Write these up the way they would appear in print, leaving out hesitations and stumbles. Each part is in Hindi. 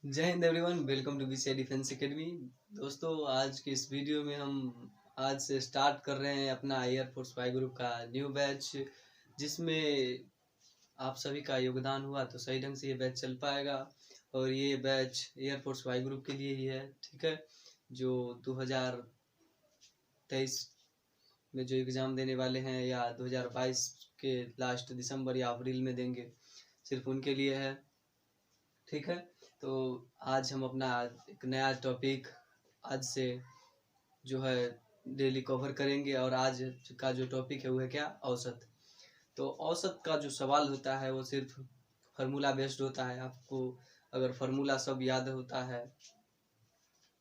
जय Hind everyone, welcome to BCI defence academy. दोस्तों, आज के इस वीडियो में हम आज से स्टार्ट कर रहे हैं अपना एयरफोर्स वाई ग्रुप का न्यू बैच, जिसमें आप सभी का योगदान हुआ तो सही ढंग से ये बैच चल पाएगा। और ये बैच एयरफोर्स वाई ग्रुप के लिए ही है, ठीक है, जो 2023 में जो एग्ज़ाम देने वाले हैं या 2022 के लास्ट दिसंबर या अप्रैल में देंगे, सिर्फ उनके लिए है, ठीक है। तो आज हम अपना एक नया टॉपिक आज से जो है डेली कवर करेंगे। और आज का जो टॉपिक है वो है क्या, औसत। तो औसत का जो सवाल होता है वो सिर्फ फार्मूला बेस्ड होता है। आपको अगर फार्मूला सब याद होता है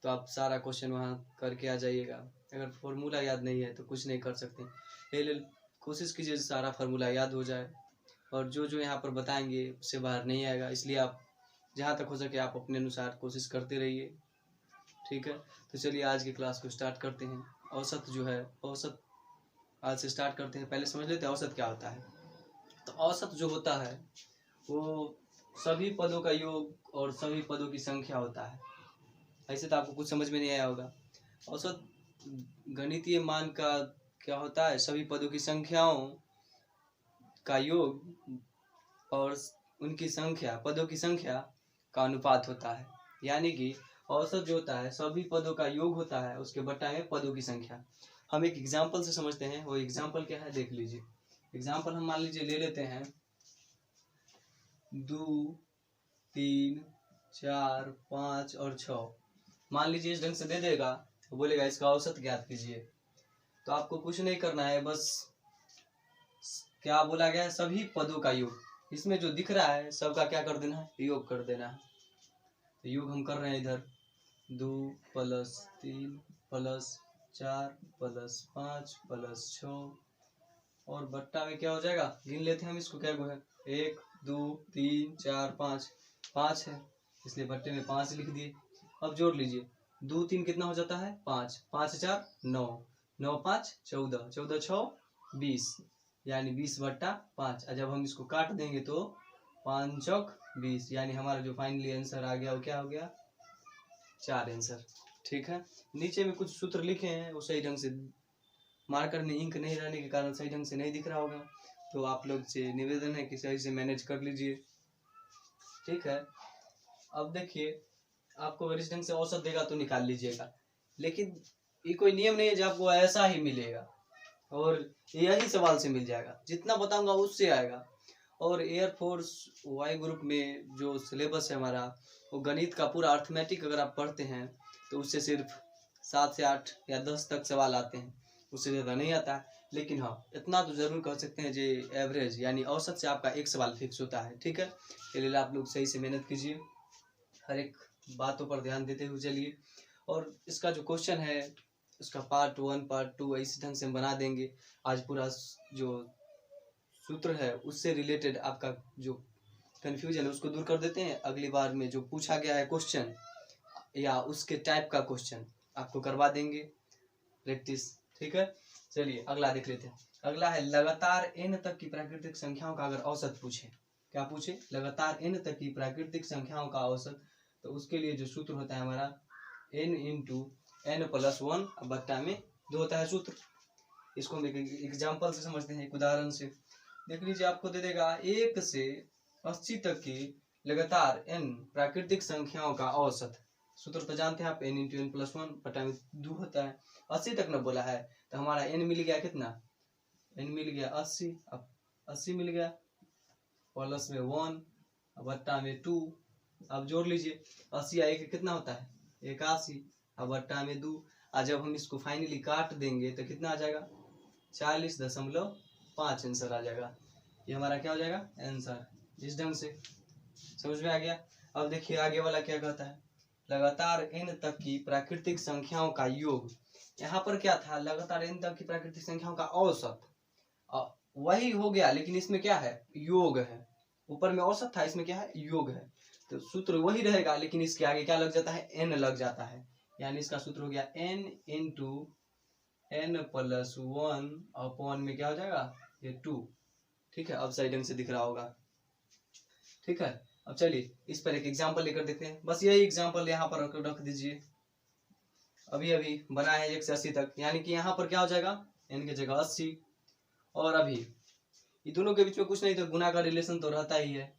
तो आप सारा क्वेश्चन वहाँ करके आ जाइएगा। अगर फार्मूला याद नहीं है तो कुछ नहीं कर सकते। ये कोशिश कीजिए सारा फार्मूला याद हो जाए, और जो जो यहाँ पर बताएंगे उससे बाहर नहीं आएगा। इसलिए आप जहाँ तक हो सके आप अपने अनुसार कोशिश करते रहिए, ठीक है। तो चलिए आज की क्लास को स्टार्ट करते हैं। औसत जो है, औसत आज से स्टार्ट करते हैं। पहले समझ लेते हैं औसत क्या होता है। तो औसत जो होता है वो सभी पदों का योग और सभी पदों की संख्या होता है। ऐसे तो आपको कुछ समझ में नहीं आया होगा। औसत गणितीय मान का क्या होता है, सभी पदों की संख्याओं का योग और उनकी संख्या, पदों की संख्या का अनुपात होता है। यानी कि औसत जो होता है सभी पदों का योग होता है, उसके बटा में पदों की संख्या। हम एक एग्जाम्पल से समझते हैं। वो एग्जाम्पल क्या है देख लीजिए। एग्जाम्पल हम मान लीजिए ले लेते हैं 2, 3, 4, 5 और 6। मान लीजिए इस ढंग से दे देगा तो बोलेगा इसका औसत ज्ञात कीजिए। तो आपको कुछ नहीं करना है, बस क्या बोला गया है, सभी पदों का योग। इसमें जो दिख रहा है सबका क्या कर देना है, योग कर देना है। तो योग हम कर रहे हैं इधर 2 + 3 + 4 + 5 + 6, और बट्टा में क्या हो जाएगा, गिन लेते हैं हम इसको, क्या है 1 2 3 4 5, 5 है इसलिए बट्टे में 5 लिख दिए। अब जोड़ लीजिए, 2 3 कितना हो जाता है 5, 5 4 9, 9 5 14, 14 6 20, यानी 20/5। जब हम इसको काट देंगे तो 5 चौक 20, यानी हमारा जो फाइनली आंसर आ गया वो क्या हो गया, 4 आंसर, ठीक है। नीचे में कुछ सूत्र लिखे हैं वो सही ढंग से मार्कर में इंक नहीं रहने के कारण सही ढंग से नहीं दिख रहा होगा, तो आप लोग से निवेदन है कि सही से मैनेज कर लीजिए, ठीक है। अब देखिए, आपको अगर इस ढंग से औसत देगा तो निकाल लीजिएगा, लेकिन ये कोई नियम नहीं है जो आपको ऐसा ही मिलेगा और यही सवाल से मिल जाएगा। जितना बताऊंगा उससे आएगा। और एयरफोर्स वाई ग्रुप में जो सिलेबस है हमारा, वो गणित का पूरा अर्थमेटिक अगर आप पढ़ते हैं तो उससे सिर्फ 7 से 8 या 10 तक सवाल आते हैं, उससे ज़्यादा नहीं आता है। लेकिन हाँ, इतना तो ज़रूर कह सकते हैं जी, एवरेज यानी औसत से आपका एक सवाल फिक्स होता है, ठीक है। इसलिए आप लोग सही से मेहनत कीजिए, हर एक बातों पर ध्यान देते हुए चलिए। और इसका जो क्वेश्चन है उसका पार्ट 1 पार्ट 2 इसी ढंग से हम बना देंगे। आज पूरा जो सूत्र है उससे रिलेटेड आपका जो कन्फ्यूजन है उसको दूर कर देते हैं। अगली बार में जो पूछा गया है क्वेश्चन या उसके टाइप का क्वेश्चन आपको करवा देंगे प्रैक्टिस, ठीक है। चलिए अगला देख लेते हैं। अगला है लगातार n तक की प्राकृतिक संख्याओं का अगर औसत पूछे, क्या पूछे, लगातार n तक की प्राकृतिक संख्याओं का औसत, तो उसके लिए जो सूत्र होता है हमारा n × n+1 बट्टा में 2 होता है सूत्र। इसको हम एक एग्जाम्पल से समझते हैं, एक उदाहरण से। देख लीजिए, आपको दे देगा 1 से 80 तक की लगातार n प्राकृतिक संख्याओं का औसत। सूत्र तो जानते हैं आप, n × n+1 बटा में 2 होता है। 80 तक न बोला है तो हमारा n मिल गया कितना, n मिल गया 80। अब 80 मिल गया प्लस में 1 बट्टा में 2। अब जोड़ लीजिए, 80 या 1 कितना होता है 81, अब बट्टा में 2। जब हम इसको फाइनली काट देंगे तो कितना आ जाएगा 40.5 आंसर आ जाएगा। ये हमारा क्या हो जाएगा आंसर। इस ढंग से समझ में आ गया। अब देखिए आगे वाला क्या कहता है, लगातार n तक की प्राकृतिक संख्याओं का योग। यहाँ पर क्या था, लगातार n तक की प्राकृतिक संख्याओं का औसत, वही हो गया, लेकिन इसमें क्या है योग है। ऊपर में औसत था, इसमें क्या है योग है। तो सूत्र वही रहेगा, लेकिन इसके आगे क्या लग जाता है, n लग जाता है। यानी इसका सूत्र हो गया n × n+1 अपॉन में क्या हो जाएगा ये 2, ठीक है। अब सही ढंग से दिख रहा होगा, ठीक है। अब चलिए इस पर एक एग्जाम्पल लेकर देते हैं, बस यही एग्जाम्पल यहाँ पर रख दीजिए। अभी अभी बना है 1 से 80 तक, यानी कि यहाँ पर क्या हो जाएगा, n की जगह 80, और अभी ये दोनों के बीच में कुछ नहीं तो गुना का रिलेशन तो रहता ही है।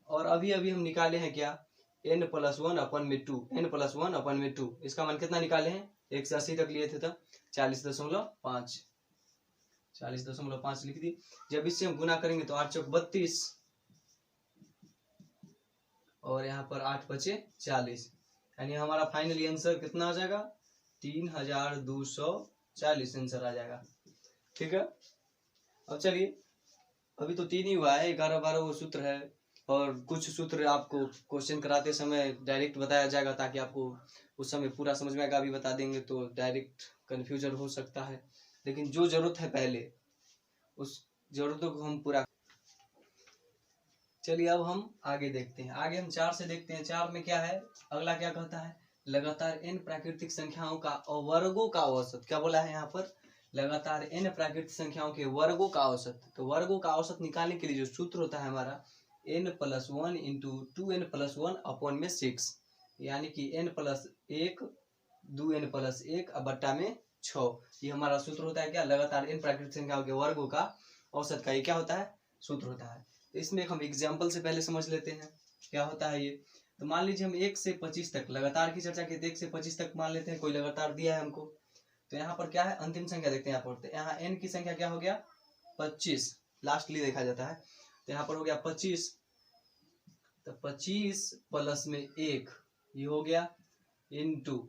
और अभी अभी हम निकाले हैं क्या, n+1/2, n+1/2, इसका मान कितना निकाले हैं, 1 से 80 तक लिए थे तब 40.5, 40.5 लिख दी। जब इससे हम गुना करेंगे तो 8 चौक 32, और यहाँ पर 8 बचे 40, यानी हमारा फाइनली आंसर कितना आ जाएगा, 3240 आंसर आ जाएगा। ठीक है, अब चलिए अभी तो 3 ही हुआ है, 11-12 वो सूत्र है, और कुछ सूत्र आपको क्वेश्चन कराते समय डायरेक्ट बताया जाएगा ताकि आपको उस समय पूरा समझ में आएगा। अभी बता देंगे तो डायरेक्ट कन्फ्यूजन हो सकता है, लेकिन जो जरूरत है पहले उस जरूरतों को हम पूरा। चलिए अब हम आगे देखते हैं, आगे हम 4 से देखते हैं। 4 में क्या है, अगला क्या कहता है, लगातार n प्राकृतिक संख्याओं का वर्गों का औसत। क्या बोला है यहाँ पर, लगातार n प्राकृतिक संख्याओं के वर्गों का औसत। तो वर्गों का औसत निकालने के लिए जो सूत्र होता है हमारा n+1 इंटू 2n+1/6, यानी कि n+1 2n+1 बट्टा में 6, ये हमारा सूत्र होता है। क्या, लगातार n प्राकृतिक संख्याओं के वर्गों का औसत का ये क्या होता है, सूत्र होता है। तो इसमें हम एग्जाम्पल से पहले समझ लेते हैं क्या होता है ये। तो मान लीजिए हम 1 से 25 तक लगातार की चर्चा की, 1 से 25 तक मान लेते हैं, कोई लगातार दिया है हमको। तो यहाँ पर क्या है, अंतिम संख्या देखते हैं यहाँ पर। तो यहाँ n की संख्या क्या हो गया, 25, लास्टली देखा जाता है। तो यहाँ पर हो गया 25, तो 25 प्लस में 1 ये हो गया इंटू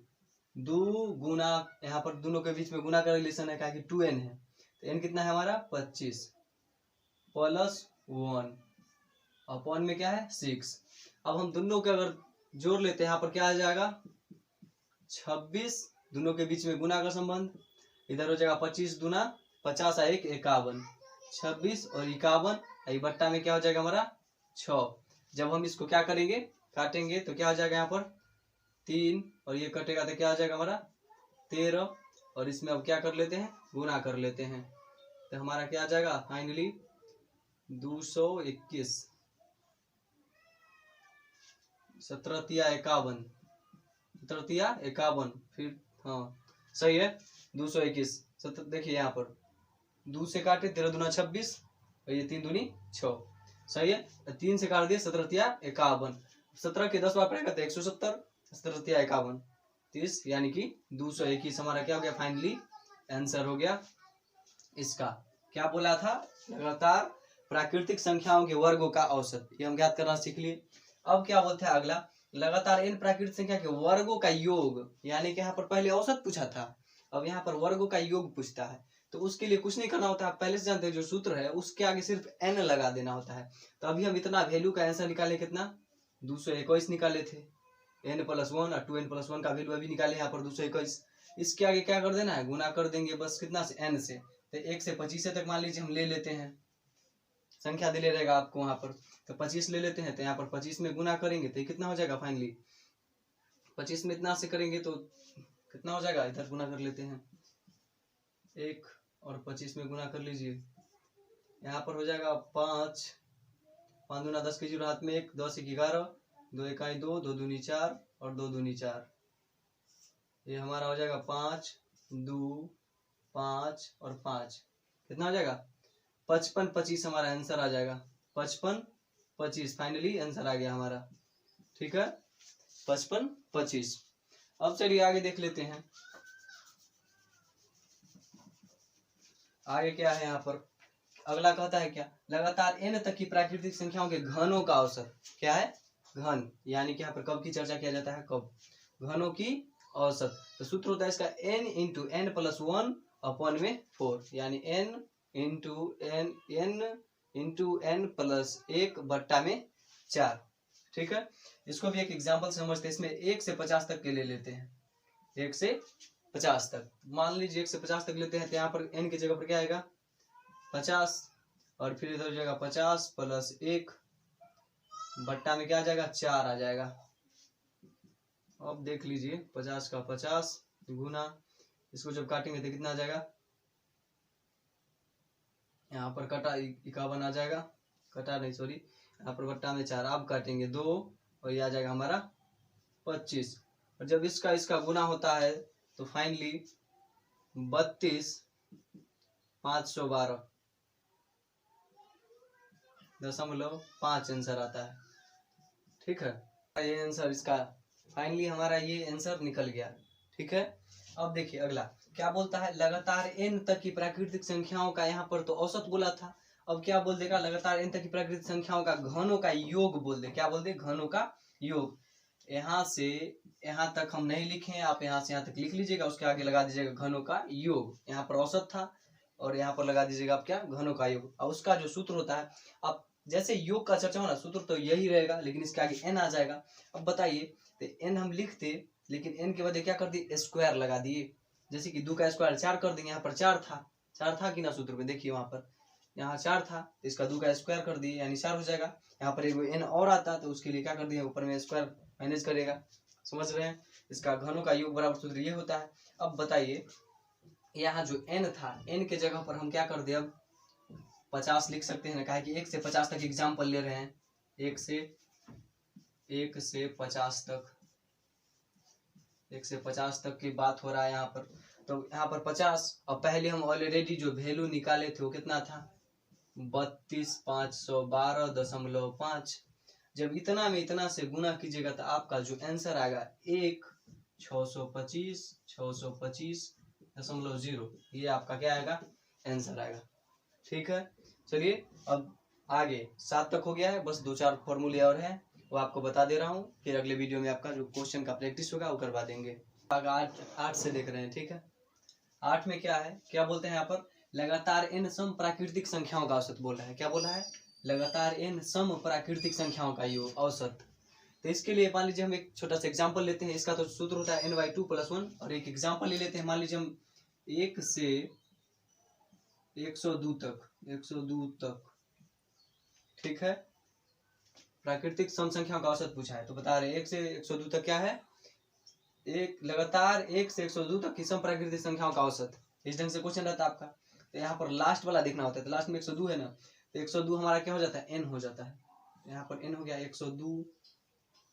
2 गुना, यहाँ पर दोनों के बीच में गुना का रिलेशन है क्या कि 2n है, तो n कितना है हमारा 25 प्लस 1 अपॉन में क्या है 6। अब हम दोनों के अगर जोड़ लेते हैं यहाँ पर क्या आ जाएगा 26, दोनों के बीच में गुना का संबंध, इधर हो जाएगा 25 दूना 50 और 1 51, 26 और 51, बट्टा में क्या हो जाएगा हमारा 6। जब हम इसको क्या करेंगे, काटेंगे तो क्या हो जाएगा यहाँ पर 3, और ये कटेगा तो क्या हो जाएगा हमारा 13, और इसमें अब क्या कर लेते हैं, गुना कर लेते हैं। तो हमारा क्या आ जाएगा फाइनली 221, 17 तिया 51, 17 तिया 51, फिर हाँ सही है 221। देखिए यहाँ पर 2 से काटे 13 दूना 26, और ये 3 दूनी 6, सही है। 3 से काट दिए 17 तिया 51, 17 के 10 बार पड़ेगा तो 170, 17 तिया 51 30, यानी कि 221 हमारा क्या हो गया फाइनली आंसर हो गया इसका। क्या बोला था, लगातार प्राकृतिक संख्याओं के वर्गों का औसत, ये हम ज्ञात करना सीख लिए। अब क्या बोलते हैं अगला, लगातार n प्राकृतिक संख्या के वर्गों का योग, यानी कि यहाँ पर पहले औसत पूछा था, अब यहाँ पर वर्गों का योग पूछता है। तो उसके लिए कुछ नहीं करना होता है, पहले से जानते हैं जो सूत्र है उसके आगे सिर्फ n लगा देना होता है। तो अभी हम इतना वैल्यू का आंसर निकाले, कितना 221 निकाले थे, n+1 और 2n+1 का वैल्यू अभी निकाले यहाँ पर 221। इसके आगे क्या कर देना है, गुना कर देंगे बस, कितना से n से। तो 1 से 25 तक मान लीजिए हम ले लेते हैं, संख्या दे रहेगा आपको वहां पर, तो 25 ले लेते हैं। तो यहाँ पर 25 में गुना करेंगे तो कितना हो जाएगा फाइनली, 25 में इतना से करेंगे तो कितना हो जाएगा, इधर गुना कर लेते हैं 1 और 25 में गुना कर लीजिए, यहाँ पर हो जाएगा 5, 5 दूना 10 के 0 हाथ में 1, 10 1 11, 2 1 2, 2 दूनी 4 और 2 दूनी 4, ये हमारा हो जाएगा 5 2 5 और 5, कितना हो जाएगा 55 25 हमारा आंसर आ जाएगा, 55 25 फाइनली आंसर आ गया हमारा। ठीक है 55 25। अब चलिए आगे देख लेते हैं, आगे क्या है यहाँ पर। अगला कहता है क्या, लगातार n तक की प्राकृतिक संख्याओं के घनों का औसत। क्या है, घन, यानी कि यहाँ पर कब की चर्चा किया जाता है, कब, घनों की औसत। तो सूत्र होता है इसका n इंटू n+1 अपॉन में 4, यानी n इंटू n+1 बट्टा में 4। ठीक है, इसको भी एक एग्जाम्पल समझते हैं। इसमें 1 से 50 तक के ले लेते हैं, 1 से 50 तक मान लीजिए 1 से 50 तक लेते हैं। तो यहाँ पर n की जगह पर क्या आएगा 50, और फिर इधर हो जाएगा 50 प्लस 1 बट्टा में क्या आ जाएगा 4 आ जाएगा। अब देख लीजिए 50 का 50 गुना, इसको जब काटेंगे तो कितना आ जाएगा, यहाँ पर कटा 51 आ जाएगा, कटा नहीं सॉरी, यहाँ पर बट्टा में 4, आप काटेंगे 2 और ये आ जाएगा हमारा 25। और जब इसका इसका गुना होता है तो फाइनली 32,512.5 आंसर आता है। ठीक है, ये आंसर इसका फाइनली हमारा ये आंसर निकल गया। ठीक है, अब देखिए अगला क्या बोलता है, लगातार n तक की प्राकृतिक संख्याओं का, यहाँ पर तो औसत बोला था, अब क्या बोल देगा, लगातार n तक की प्राकृतिक संख्याओं का घनों का योग बोल दे। क्या बोल दे, घनों का योग। यहाँ से यहाँ तक हम नहीं लिखे, आप यहाँ से यहाँ तक लिख लीजिएगा, उसके आगे लगा दीजिएगा घनों का योग। यहाँ पर औसत था और यहाँ पर लगा दीजिएगा आप क्या, घनों का योग। और उसका जो सूत्र होता है, अब जैसे योग का चर्चा हो ना, सूत्र तो यही रहेगा, लेकिन इसके आगे n आ जाएगा। अब बताइए, तो n हम लिखते, लेकिन n के बदले क्या कर दिए, स्क्वायर लगा दिए। जैसे कि 2 का स्क्वायर 4 कर देंगे, यहाँ पर 4 था कि ना सूत्र में, देखिए वहां पर यहाँ 4 था, तो इसका 2 का स्क्वायर कर दिए यानी 4 हो जाएगा। यहाँ पर एक n और आता तो उसके लिए क्या कर दिए, ऊपर में स्क्वायर मैनेज करेगा। समझ रहे हैं, इसका घनों का योग बराबर सूत्र ये होता है। अब बताइए, यहाँ जो n था, n के जगह पर हम क्या कर दे, अब 50 लिख सकते हैं, कहा कि 1 से 50 तक एग्जाम्पल ले रहे हैं, 1 से 50 तक, 1 से 50 तक की बात हो रहा है यहाँ पर। तो यहाँ पर 50, और पहले हम ऑलरेडी जो वैल्यू निकाले थे वो कितना था, 32,512.5। जब इतना में इतना से गुना कीजिएगा तो आपका जो आंसर आएगा 625.0, ये आपका क्या आएगा, आंसर आएगा। ठीक है, चलिए अब आगे 7 तक हो गया है, बस 2-4 फॉर्मूले और हैं, वो आपको बता दे रहा हूँ, फिर अगले वीडियो में आपका जो क्वेश्चन का प्रैक्टिस होगा वो करवा देंगे। 8 से देख रहे हैं। ठीक है, 8 में क्या है, क्या बोलते हैं यहाँ पर, लगातार n सम प्राकृतिक संख्याओं का औसत बोल रहा है। क्या बोला है, लगातार n सम प्राकृतिक संख्याओं का योग औसत। तो इसके लिए मान लीजिए हम एक छोटा सा एग्जांपल लेते हैं, इसका तो सूत्र होता है n/2 + 1, और एक एग्जांपल ले लेते हैं, मान लीजिए हम 1 से 102 तक। ठीक है, प्राकृतिक सम संख्याओं का औसत पूछा है, तो बता रहे 1 से 102 तक क्या है, एक लगातार 1 से 102 तक की सम प्राकृतिक संख्याओं का औसत। इस ढंग से क्वेश्चन रहता है आपका। तो यहाँ पर लास्ट वाला देखना होता है, तो लास्ट में 102 है ना, तो 102 हमारा क्या हो जाता है, n हो जाता है। यहाँ पर n हो गया 102,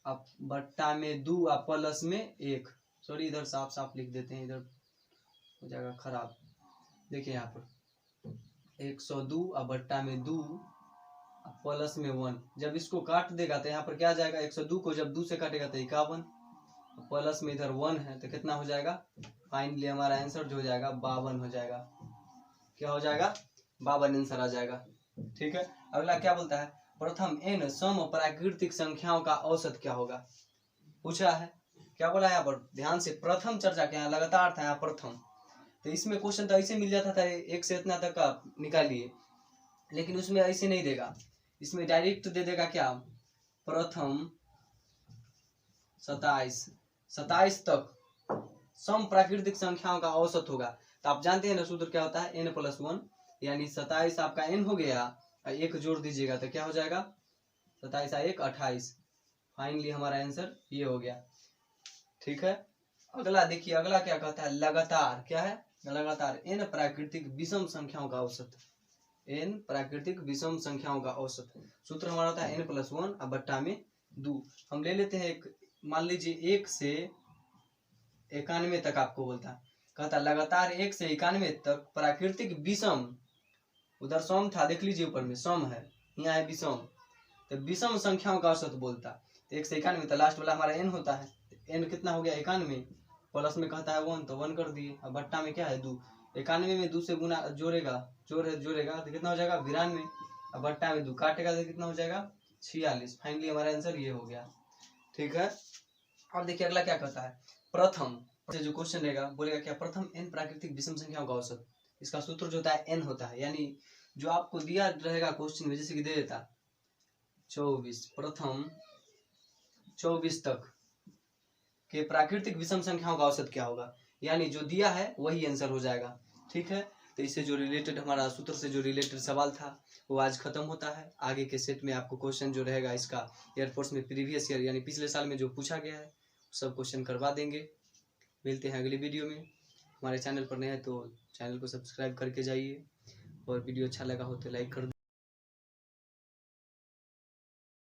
आप बट्टा में 2, आप प्लस में 1, सॉरी इधर साफ लिख देते हैं, इधर हो जाएगा खराब। देखिए यहाँ पर 102 और बट्टा में 2 प्लस में 1, जब इसको काट देगा तो यहाँ पर क्या आ जाएगा, 102 को जब 2 से काटेगा तो 51, प्लस में इधर 1 है तो कितना हो जाएगा, फाइनली हमारा आंसर जो हो जाएगा 52 हो जाएगा। क्या हो जाएगा, 52 आंसर आ जाएगा। ठीक है, अगला क्या बोलता है, प्रथम n सम प्राकृतिक संख्याओं का औसत क्या होगा, पूछा है। क्या बोला है यहाँ पर, ध्यान से, प्रथम चर्चा क्या है, लगातार था यहाँ प्रथम, तो इसमें क्वेश्चन तो ऐसे मिल जाता था 1 से इतना तक का निकालिए, लेकिन उसमें ऐसे नहीं देगा, इसमें डायरेक्ट दे देगा क्या, प्रथम 27 तक सम प्राकृतिक संख्याओं का औसत होगा। तो आप जानते हैं ना सूत्र क्या होता है, n+1, यानी 27 आपका n हो गया, 1 जोड़ दीजिएगा तो क्या हो जाएगा, 27 और 1 28, फाइनली हमारा आंसर ये हो गया। ठीक है, अगला देखिए, अगला क्या कहता है, लगातार क्या है, लगातार n प्राकृतिक विषम संख्याओं का औसत, n प्राकृतिक विषम संख्याओं का औसत। सूत्र हमारा होता है n+1 और बट्टा में 2। हम ले लेते हैं एक, मान लीजिए 1 से 91 तक आपको बोलता है, कहता लगातार 1 से 91 तक प्राकृतिक विषम, उधर सम था देख लीजिए, ऊपर में सम है, यहाँ है विषम, तो विषम संख्याओं का औसत बोलता। तो 1 से 91, तो लास्ट वाला हमारा n होता है, n कितना हो गया 91, प्लस में कहता है 1 तो 1 कर दिए, अब बट्टा में क्या है 2, 91 में 2 से गुना जोड़ेगा तो कितना हो जाएगा 92, अब बट्टा में 2 काटेगा तो कितना हो जाएगा 46, फाइनली हमारा आंसर ये हो गया। ठीक है, अब देखिए अगला क्या कहता है, प्रथम से जो क्वेश्चन रहेगा बोलेगा क्या, प्रथम n प्राकृतिक विषम संख्याओं का औसत। इसका सूत्र जो होता है n होता है, यानी जो आपको दिया रहेगा क्वेश्चन में, जैसे कि दे देता 24, प्रथम 24 तक के प्राकृतिक विषम संख्याओं का औसत क्या होगा, यानी जो दिया है वही आंसर हो जाएगा। ठीक है, तो इससे जो रिलेटेड हमारा सूत्र से जो रिलेटेड सवाल था वो आज खत्म होता है। आगे के सेट में आपको क्वेश्चन जो रहेगा इसका एयरफोर्स में प्रीवियस ईयर यानी पिछले साल में जो पूछा गया है सब क्वेश्चन करवा देंगे। मिलते हैं अगली वीडियो में। हमारे चैनल पर नए हैं तो चैनल को सब्सक्राइब करके जाइए, और वीडियो अच्छा लगा हो तो लाइक कर